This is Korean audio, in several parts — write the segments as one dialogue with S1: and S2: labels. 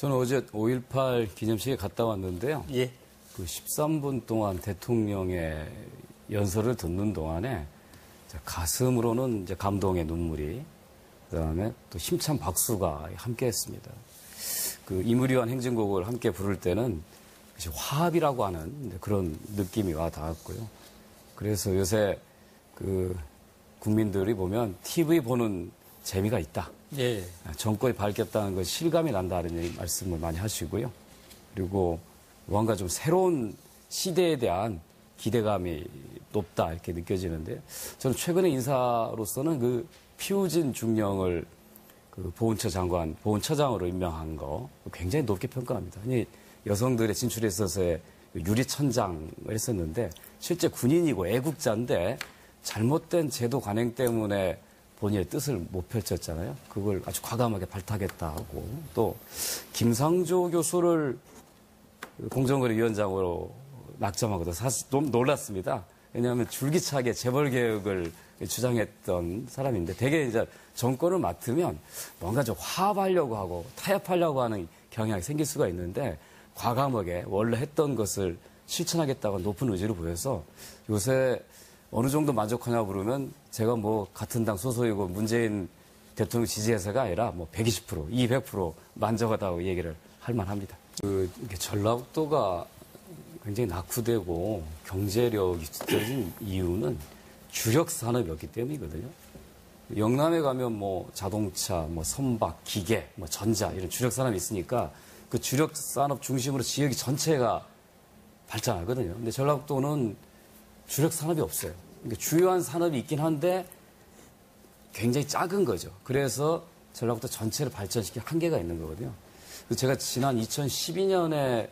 S1: 저는 어제 5.18 기념식에 갔다 왔는데요.
S2: 예.
S1: 그 13분 동안 대통령의 연설을 듣는 동안에 가슴으로는 이제 감동의 눈물이, 그다음에 또 힘찬 박수가 함께했습니다. 그 이무리완 행진곡을 함께 부를 때는 화합이라고 하는 그런 느낌이 와 닿았고요. 그래서 요새 그 국민들이 보면 TV 보는 재미가 있다.
S2: 예.
S1: 정권이 바뀌었다는 것 실감이 난다는 말씀을 많이 하시고요. 그리고 뭔가 좀 새로운 시대에 대한 기대감이 높다 이렇게 느껴지는데, 저는 최근의 인사로서는 그 피우진 중령을 그 보훈처장으로 임명한 거 굉장히 높게 평가합니다. 아니, 여성들의 진출에 있어서의 유리천장을 했었는데 실제 군인이고 애국자인데 잘못된 제도 관행 때문에 본인의 뜻을 못 펼쳤잖아요. 그걸 아주 과감하게 발탁했다 하고, 또 김상조 교수를 공정거래위원장으로 낙점하고도 사실 좀 놀랐습니다. 왜냐하면 줄기차게 재벌개혁을 주장했던 사람인데, 되게 이제 정권을 맡으면 뭔가 좀 화합하려고 하고 타협하려고 하는 경향이 생길 수가 있는데, 과감하게 원래 했던 것을 실천하겠다고 높은 의지를 보여서 요새 어느 정도 만족하냐 부르면 제가 뭐 같은 당 소속이고 문재인 대통령 지지해서가 아니라 뭐 120%, 200% 만족하다고 얘기를 할 만합니다. 이게 전라북도가 굉장히 낙후되고 경제력이 뒤처진 이유는 주력 산업이었기 때문이거든요. 영남에 가면 뭐 자동차, 뭐 선박, 기계, 뭐 전자 이런 주력 산업이 있으니까 그 주력 산업 중심으로 지역이 전체가 발전하거든요. 근데 전라북도는 주력 산업이 없어요. 그러니까 주요한 산업이 있긴 한데 굉장히 작은 거죠. 그래서 전라북도 전체를 발전시킬 한계가 있는 거거든요. 제가 지난 2012년에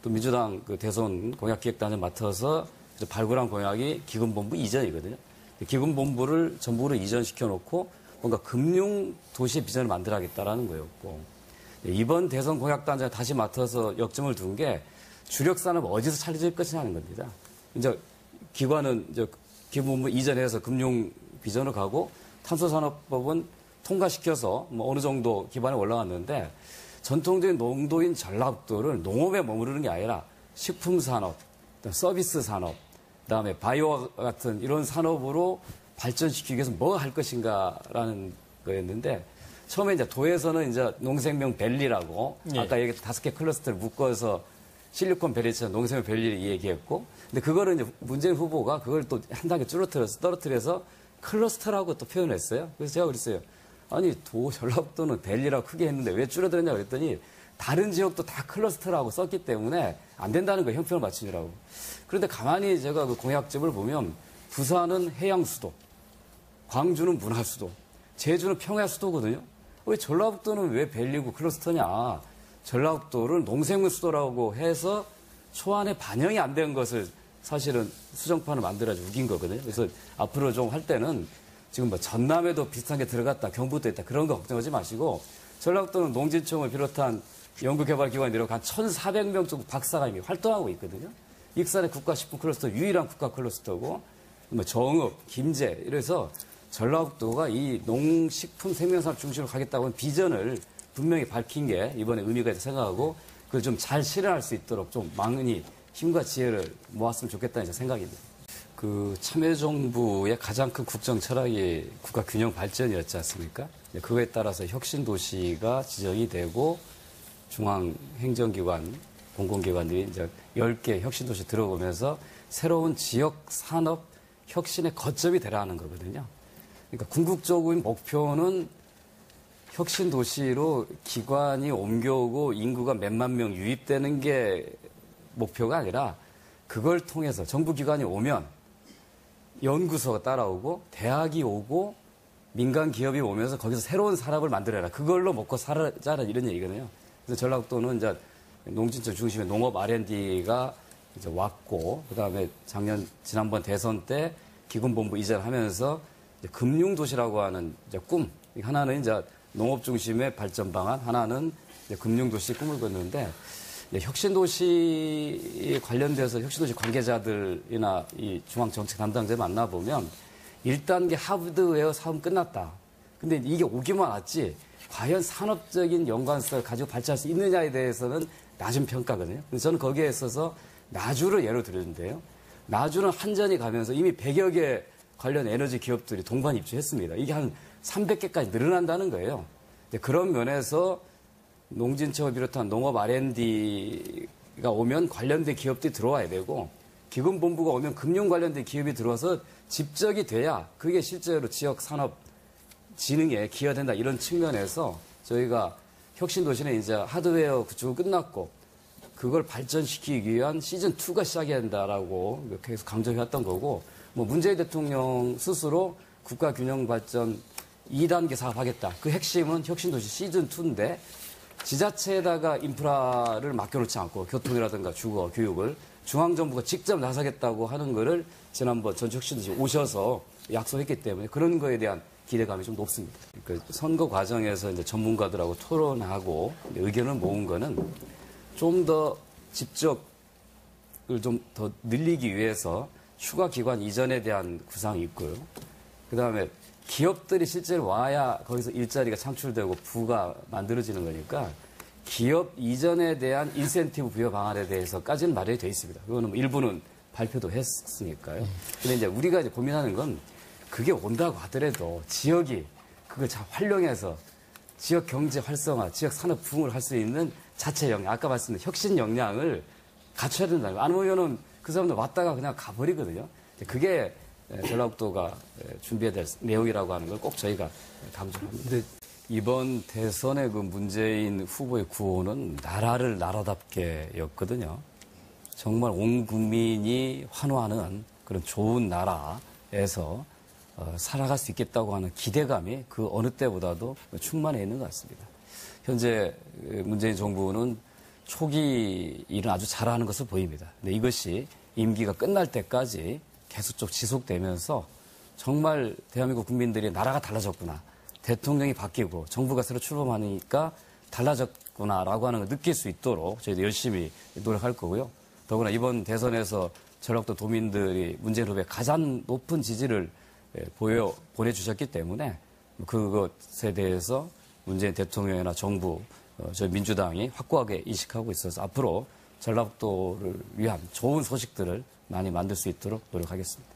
S1: 또 민주당 그 대선 공약기획단을 맡아서 발굴한 공약이 기금본부 이전이거든요. 기금본부를 전부로 이전시켜 놓고 뭔가 금융도시의 비전을 만들어야겠다라는 거였고, 이번 대선 공약단장에 다시 맡아서 역점을 둔 게 주력 산업 어디서 차려질 것이냐는 겁니다. 이제 기관은 이제 기본부 이전해서 금융 비전으로 가고, 탄소산업법은 통과시켜서 뭐 어느 정도 기반에 올라왔는데, 전통적인 농도인 전라북도를 농업에 머무르는 게 아니라 식품산업, 서비스산업, 그다음에 바이오와 같은 이런 산업으로 발전시키기 위해서 뭐 할 것인가라는 거였는데, 처음에 이제 도에서는 이제 농생명 밸리라고 아까 얘기했던 5개 클러스터를 묶어서 실리콘밸리처럼 농생명 밸리를 얘기했고, 근데 그거를 이제 문재인 후보가 그걸 또 한 단계 떨어뜨려서 클러스터라고 또 표현했어요. 그래서 제가 그랬어요. 아니, 전라북도는 밸리라고 크게 했는데 왜 줄어들었냐 그랬더니 다른 지역도 다 클러스터라고 썼기 때문에 안 된다는 거예요. 형평을 맞추느라고. 그런데 가만히 제가 그 공약집을 보면 부산은 해양수도, 광주는 문화수도, 제주는 평야수도거든요. 왜 전라북도는 왜 밸리고 클러스터냐. 전라북도를 농생물 수도라고 해서 초안에 반영이 안 된 것을 사실은 수정판을 만들어서 우긴 거거든요. 그래서 앞으로 좀 할 때는 지금 뭐 전남에도 비슷한 게 들어갔다, 경북도 있다, 그런 거 걱정하지 마시고, 전라북도는 농진청을 비롯한 연구개발기관이 내려가 한 1,400명 정도 박사가 이미 활동하고 있거든요. 익산의 국가식품 클러스터 유일한 국가 클러스터고, 뭐 정읍, 김제 이래서 전라북도가 이 농식품 생명산업 중심으로 가겠다고 하는 비전을 분명히 밝힌 게 이번에 의미가 있다고 생각하고, 그걸 좀 잘 실현할 수 있도록 좀 많이 힘과 지혜를 모았으면 좋겠다는 생각입니다. 그 참여정부의 가장 큰 국정 철학이 국가 균형 발전이었지 않습니까? 그거에 따라서 혁신도시가 지정이 되고 중앙행정기관, 공공기관들이 이제 10개 혁신도시 들어오면서 새로운 지역 산업 혁신의 거점이 되라는 거거든요. 그러니까 궁극적인 목표는 혁신도시로 기관이 옮겨오고 인구가 몇만 명 유입되는 게 목표가 아니라, 그걸 통해서 정부 기관이 오면 연구소가 따라오고 대학이 오고 민간 기업이 오면서 거기서 새로운 산업을 만들어라. 그걸로 먹고 살자는 이런 얘기거든요. 그래서 전라북도는 이제 농진청 중심의 농업 R&D가 이제 왔고, 그다음에 지난번 대선 때 기금본부 이전하면서 이제 금융도시라고 하는 이제 꿈, 하나는 이제 농업 중심의 발전 방안, 하나는 이제 금융도시 꿈을 꿨는데, 혁신도시 관련돼서 혁신도시 관계자들이나 이 중앙정책 담당자 만나보면 1단계 하드웨어 사업 끝났다. 근데 이게 오기만 왔지 과연 산업적인 연관성을 가지고 발전할 수 있느냐에 대해서는 낮은 평가거든요. 그래서 저는 거기에 있어서 나주를 예로 들었는데요. 나주는 한전이 가면서 이미 100여 개 관련 에너지 기업들이 동반 입주했습니다. 이게 한 300개까지 늘어난다는 거예요. 그런 면에서 농진청을 비롯한 농업 R&D가 오면 관련된 기업들이 들어와야 되고 기금본부가 오면 금융 관련된 기업이 들어와서 집적이 돼야 그게 실제로 지역 산업 진흥에 기여된다 이런 측면에서 저희가 혁신도시는 이제 하드웨어 구축은 끝났고 그걸 발전시키기 위한 시즌2가 시작해야 된다라고 계속 강조해왔던 거고 뭐 문재인 대통령 스스로 국가균형발전 2단계 사업하겠다. 그 핵심은 혁신도시 시즌2인데 지자체에다가 인프라를 맡겨놓지 않고 교통이라든가 주거, 교육을 중앙정부가 직접 나서겠다고 하는 거를 지난번 전국혁신도시 오셔서 약속했기 때문에 그런 거에 대한 기대감이 좀 높습니다. 그러니까 선거 과정에서 이제 전문가들하고 토론하고 의견을 모은 거는 좀 더 집적을 좀 더 늘리기 위해서 휴가 기관 이전에 대한 구상이 있고요. 그다음에 기업들이 실제로 와야 거기서 일자리가 창출되고 부가 만들어지는 거니까 기업 이전에 대한 인센티브 부여 방안에 대해서까지는 마련이 되어 있습니다. 그거는 뭐 일부는 발표도 했으니까요. 근데 이제 우리가 이제 고민하는 건 그게 온다고 하더라도 지역이 그걸 잘 활용해서 지역 경제 활성화, 지역 산업 부흥을 할 수 있는 자체 역량, 아까 말씀드린 혁신 역량을 갖춰야 된다는 거예요. 안 오면은 그 사람들 왔다가 그냥 가버리거든요. 그게 전라북도가 준비해야 될 내용이라고 하는 걸 꼭 저희가 강조합니다. 근데 이번 대선의 그 문재인 후보의 구호는 나라를 나라답게였거든요. 정말 온 국민이 환호하는 그런 좋은 나라에서 살아갈 수 있겠다고 하는 기대감이 그 어느 때보다도 충만해 있는 것 같습니다. 현재 문재인 정부는 초기 일은 아주 잘하는 것으로 보입니다. 근데 이것이 임기가 끝날 때까지 계속 지속되면서 정말 대한민국 국민들이 나라가 달라졌구나. 대통령이 바뀌고 정부가 새로 출범하니까 달라졌구나라고 하는 걸 느낄 수 있도록 저희도 열심히 노력할 거고요. 더구나 이번 대선에서 전라북도 도민들이 문재인 후보에 가장 높은 지지를 보내주셨기 때문에 그것에 대해서 문재인 대통령이나 정부, 저희 민주당이 확고하게 인식하고 있어서 앞으로 전라북도를 위한 좋은 소식들을 많이 만들 수 있도록 노력하겠습니다.